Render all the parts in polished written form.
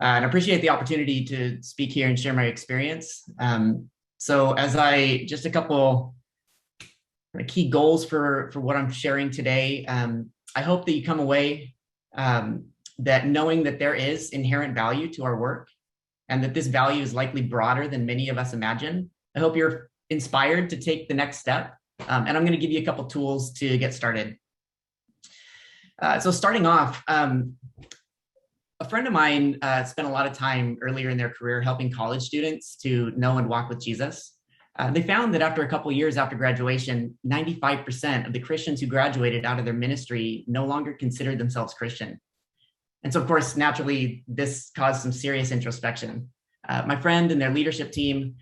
And I appreciate the opportunity to speak here and share my experience. So as just a couple key goals for what I'm sharing today, I hope that you come away that knowing that there is inherent value to our work and that this value is likely broader than many of us imagine. I hope you're inspired to take the next step. And I'm going to give you a couple tools to get started. So starting off, a friend of mine spent a lot of time earlier in their career helping college students to know and walk with Jesus. They found that after a couple of years after graduation, 95% of the Christians who graduated out of their ministry no longer considered themselves Christian. And so, of course, naturally, this caused some serious introspection. My friend and their leadership team,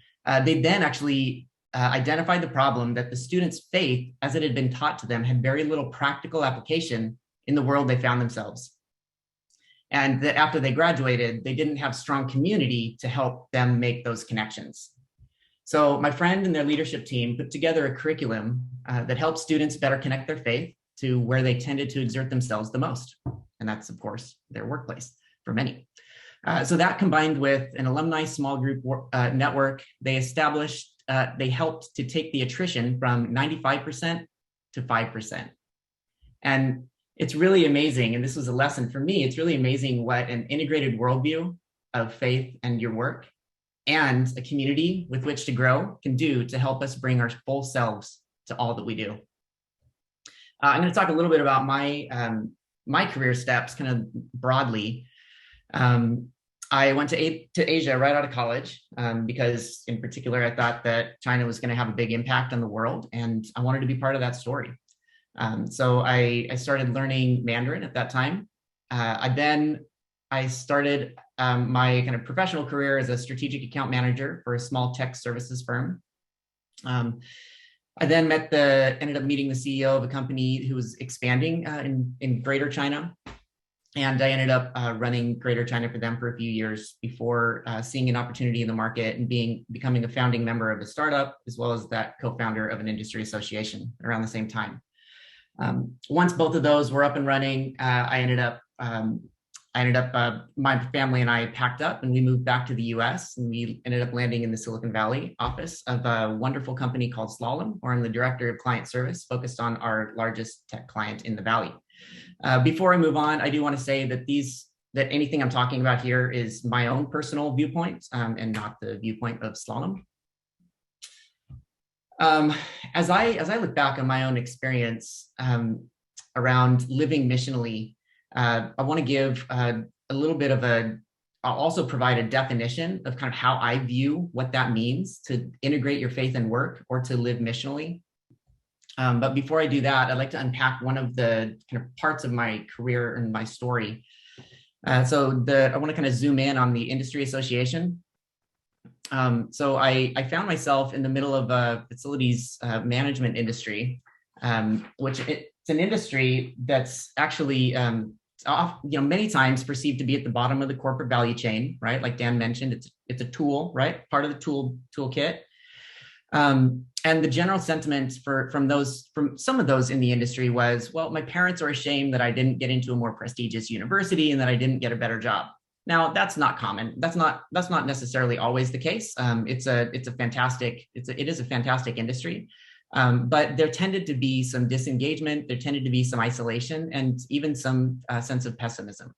they then actually identified the problem that the students' faith, as it had been taught to them, had very little practical application in the world they found themselves. And that after they graduated, they didn't have strong community to help them make those connections. So my friend and their leadership team put together a curriculum that helped students better connect their faith to where they tended to exert themselves the most. And that's, of course, their workplace for many. So that combined with an alumni small group network, they helped to take the attrition from 95% to 5%. And it's really amazing, and this was a lesson for me, it's really amazing what an integrated worldview of faith and your work and a community with which to grow can do to help us bring our full selves to all that we do. I'm going to talk a little bit about my career steps kind of broadly. I went to Asia right out of college because in particular, I thought that China was going to have a big impact on the world, and I wanted to be part of that story. So I started learning Mandarin at that time. I started my kind of professional career as a strategic account manager for a small tech services firm. I then ended up meeting the CEO of a company who was expanding in Greater China. And I ended up running Greater China for them for a few years before seeing an opportunity in the market and becoming a founding member of a startup, as well as that co-founder of an industry association around the same time. Once both of those were up and running, my family and I packed up and we moved back to the US, and we ended up landing in the Silicon Valley office of a wonderful company called Slalom, where I'm the director of client service focused on our largest tech client in the Valley. Before I move on, I do want to say that anything I'm talking about here is my own personal viewpoint and not the viewpoint of Slalom. As I look back on my own experience around living missionally, I want to give a little bit of I'll also provide a definition of kind of how I view what that means to integrate your faith and work or to live missionally. But before I do that, I'd like to unpack one of the kind of parts of my career and my story. I want to kind of zoom in on the industry association. So I found myself in the middle of a facilities management industry, which it's an industry that's actually many times perceived to be at the bottom of the corporate value chain, right? Like Dan mentioned, it's a tool, right? Part of the toolkit. And the general sentiment from some of those in the industry was, well, my parents are ashamed that I didn't get into a more prestigious university and that I didn't get a better job. Now, that's not common. That's not necessarily always the case. It is a fantastic industry, but there tended to be some disengagement. There tended to be some isolation and even some sense of pessimism.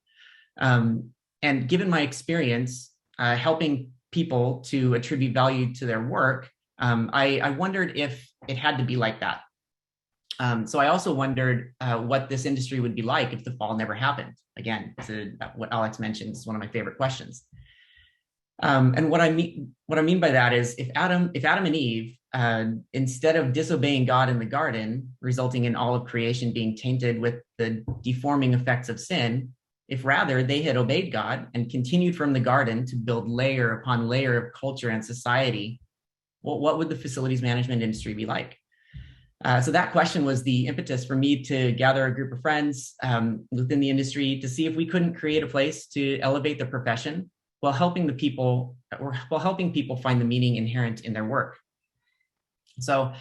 And given my experience helping people to attribute value to their work, I wondered if it had to be like that. So I also wondered what this industry would be like if the fall never happened. Again, what Alex mentioned is one of my favorite questions. And what I mean by that is if Adam and Eve, instead of disobeying God in the garden, resulting in all of creation being tainted with the deforming effects of sin, if rather they had obeyed God and continued from the garden to build layer upon layer of culture and society, what would the facilities management industry be like? So that question was the impetus for me to gather a group of friends within the industry to see if we couldn't create a place to elevate the profession while helping people find the meaning inherent in their work. So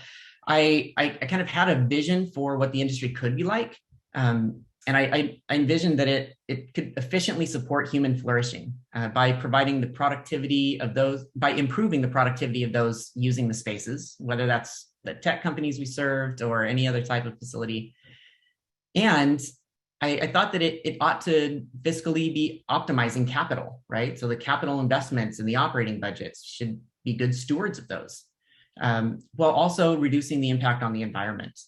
I kind of had a vision for what the industry could be like. And I envisioned that it could efficiently support human flourishing by providing the productivity of those, by improving the productivity of those using the spaces, whether that's the tech companies we served or any other type of facility. And I thought that it ought to fiscally be optimizing capital, right? So the capital investments and the operating budgets should be good stewards of those, while also reducing the impact on the environment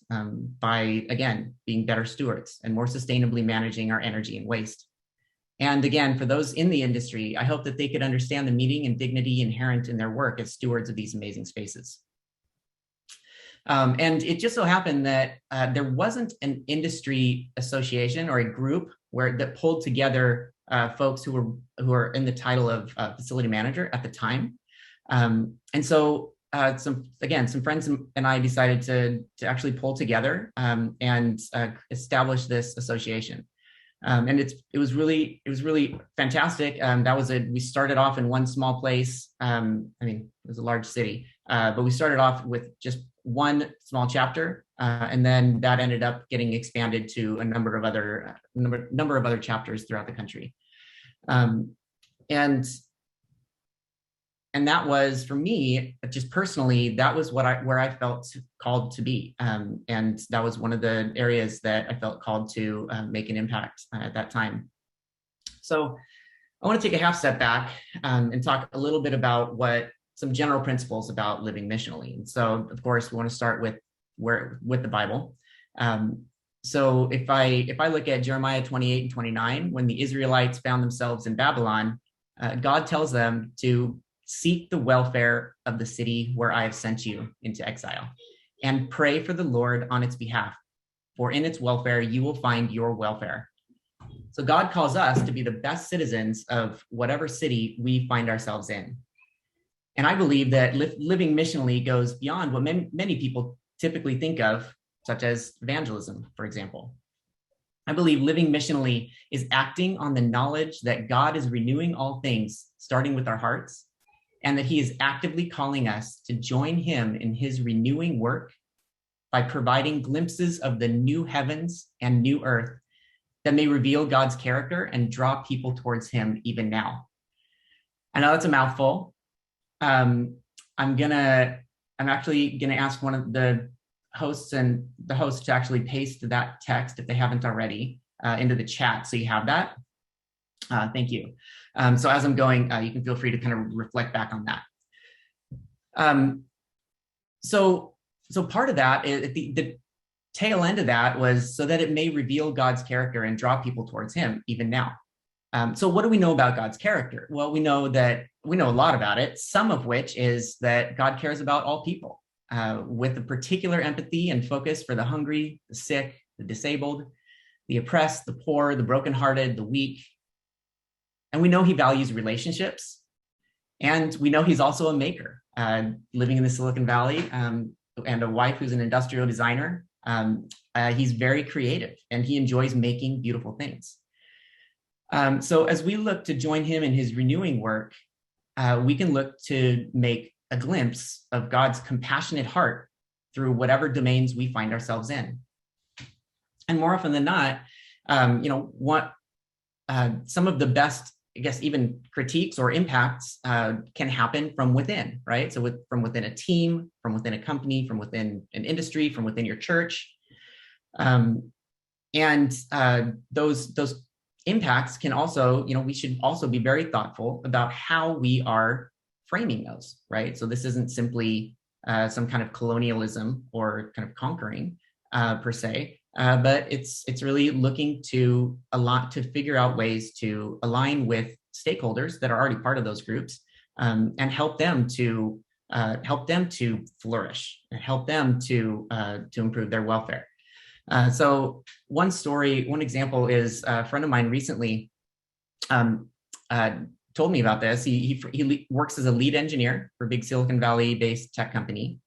by, again, being better stewards and more sustainably managing our energy and waste. And again, for those in the industry, I hope that they could understand the meaning and dignity inherent in their work as stewards of these amazing spaces. And it just so happened that there wasn't an industry association or a group that pulled together folks who were in the title of facility manager at the time. And so some friends and I decided to actually pull together and establish this association. And it was really fantastic. We started off in one small place. I mean, it was a large city, but we started off with just one small chapter, and then that ended up getting expanded to a number of other chapters throughout the country. And that was, for me, just personally, that was where I felt called to be. And that was one of the areas that I felt called to make an impact at that time. So I want to take a half step back and talk a little bit about some general principles about living missionally. And so, of course, we want to start with the Bible. So if I look at Jeremiah 28 and 29, when the Israelites found themselves in Babylon, God tells them to seek the welfare of the city where I have sent you into exile, and pray for the Lord on its behalf, for in its welfare you will find your welfare. So God calls us to be the best citizens of whatever city we find ourselves in. And I believe that living missionally goes beyond what many people typically think of, such as evangelism, for example. I believe living missionally is acting on the knowledge that God is renewing all things, starting with our hearts, and that he is actively calling us to join him in his renewing work by providing glimpses of the new heavens and new earth that may reveal God's character and draw people towards him even now. I know that's a mouthful. I'm actually gonna ask one of the hosts to actually paste that text, if they haven't already, into the chat, so you have that. Thank you. So as I'm going, you can feel free to kind of reflect back on that. So part of that, the tail end of that was so that it may reveal God's character and draw people towards him even now. So what do we know about God's character? Well, we know a lot about it, some of which is that God cares about all people with a particular empathy and focus for the hungry, the sick, the disabled, the oppressed, the poor, the brokenhearted, the weak. And we know he values relationships. And we know he's also a maker, living in the Silicon Valley, and a wife who's an industrial designer. He's very creative and he enjoys making beautiful things. So as we look to join him in his renewing work, we can look to make a glimpse of God's compassionate heart through whatever domains we find ourselves in. And more often than not, some of the best, I guess, even critiques or impacts can happen from within, right? So from within a team, from within a company, from within an industry, from within your church. Those impacts can also, we should also be very thoughtful about how we are framing those, right? So this isn't simply some kind of colonialism or kind of conquering per se, but it's really looking to figure out ways to align with stakeholders that are already part of those groups, and help them to flourish and help them to improve their welfare. So one example is a friend of mine recently told me about this. He works as a lead engineer for a big Silicon Valley based tech company.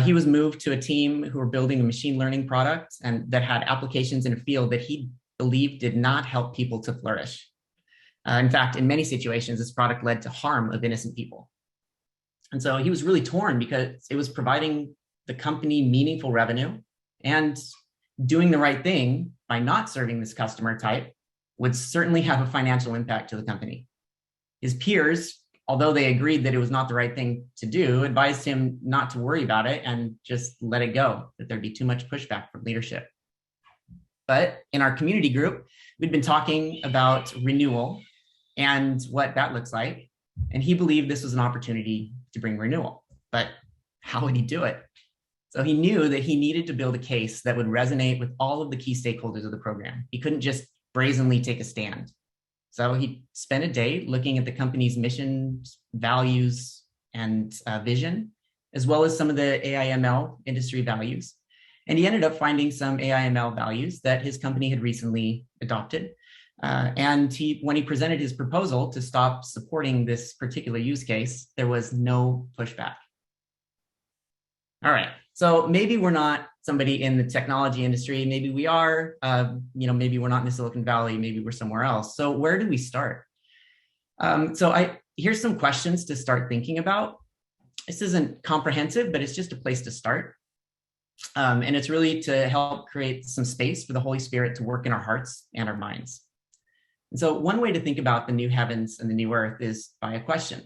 He was moved to a team who were building a machine learning product and that had applications in a field that he believed did not help people to flourish. In fact, in many situations, this product led to harm of innocent people. And so he was really torn because it was providing the company meaningful revenue and doing the right thing, by not serving this customer type would certainly have a financial impact to the company. His peers, although they agreed that it was not the right thing to do, advised him not to worry about it and just let it go, that there'd be too much pushback from leadership. But in our community group, we'd been talking about renewal and what that looks like. And he believed this was an opportunity to bring renewal. But how would he do it? So he knew that he needed to build a case that would resonate with all of the key stakeholders of the program. He couldn't just brazenly take a stand. So he spent a day looking at the company's mission, values, and vision, as well as some of the AI/ML industry values. And he ended up finding some AI/ML values that his company had recently adopted. And when he presented his proposal to stop supporting this particular use case, there was no pushback. All right, so maybe we're not somebody in the technology industry. Maybe we are, maybe we're not in the Silicon Valley, maybe we're somewhere else. So where do we start? Here's some questions to start thinking about. This isn't comprehensive, but it's just a place to start. And it's really to help create some space for the Holy Spirit to work in our hearts and our minds. And so one way to think about the new heavens and the new earth is by a question.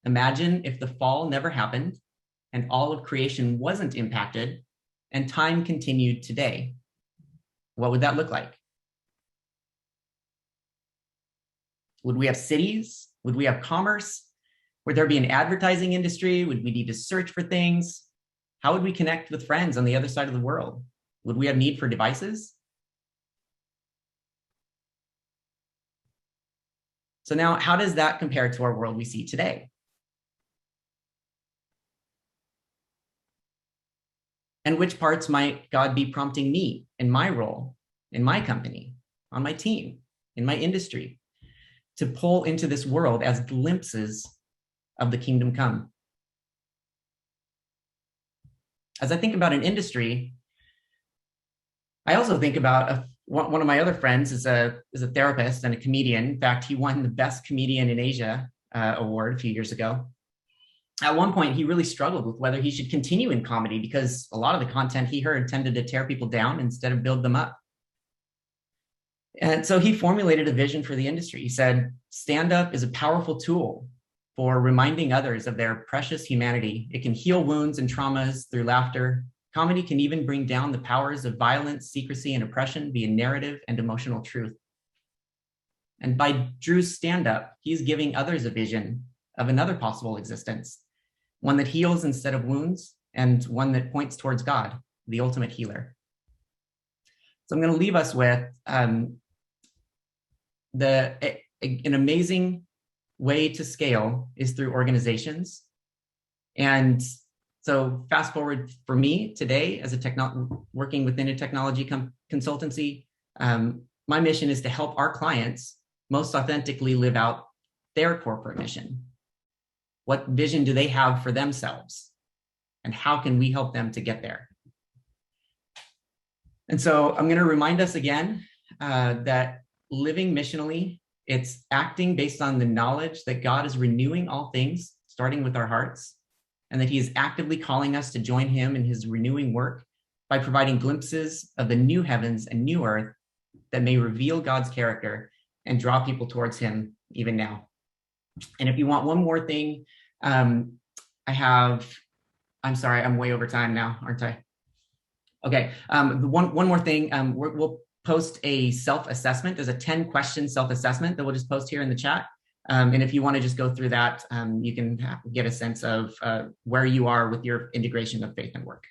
Imagine if the fall never happened and all of creation wasn't impacted and time continued today. What would that look like? Would we have cities? Would we have commerce? Would there be an advertising industry? Would we need to search for things? How would we connect with friends on the other side of the world? Would we have need for devices? So now, how does that compare to our world we see today? And which parts might God be prompting me in my role, in my company, on my team, in my industry, to pull into this world as glimpses of the kingdom come? As I think about an industry, I also think about one of my other friends is a therapist and a comedian. In fact, he won the Best Comedian in Asia award a few years ago. At one point, he really struggled with whether he should continue in comedy because a lot of the content he heard tended to tear people down instead of build them up. And so he formulated a vision for the industry. He said, stand-up is a powerful tool for reminding others of their precious humanity. It can heal wounds and traumas through laughter. Comedy can even bring down the powers of violence, secrecy, and oppression via narrative and emotional truth. And by Drew's stand-up, he's giving others a vision of another possible existence, one that heals instead of wounds, and one that points towards God, the ultimate healer. So I'm going to leave us with an amazing way to scale is through organizations. And so fast forward for me today as working within a technology consultancy, my mission is to help our clients most authentically live out their corporate mission. What vision do they have for themselves? And how can we help them to get there? And so I'm going to remind us again that living missionally, it's acting based on the knowledge that God is renewing all things, starting with our hearts, and that he is actively calling us to join him in his renewing work by providing glimpses of the new heavens and new earth that may reveal God's character and draw people towards him even now. And if you want one more thing, I'm sorry, I'm way over time now, aren't I? Okay, one more thing, we'll post a self-assessment. There's a 10-question self-assessment that we'll just post here in the chat. And if you want to just go through that, you can get a sense of where you are with your integration of faith and work.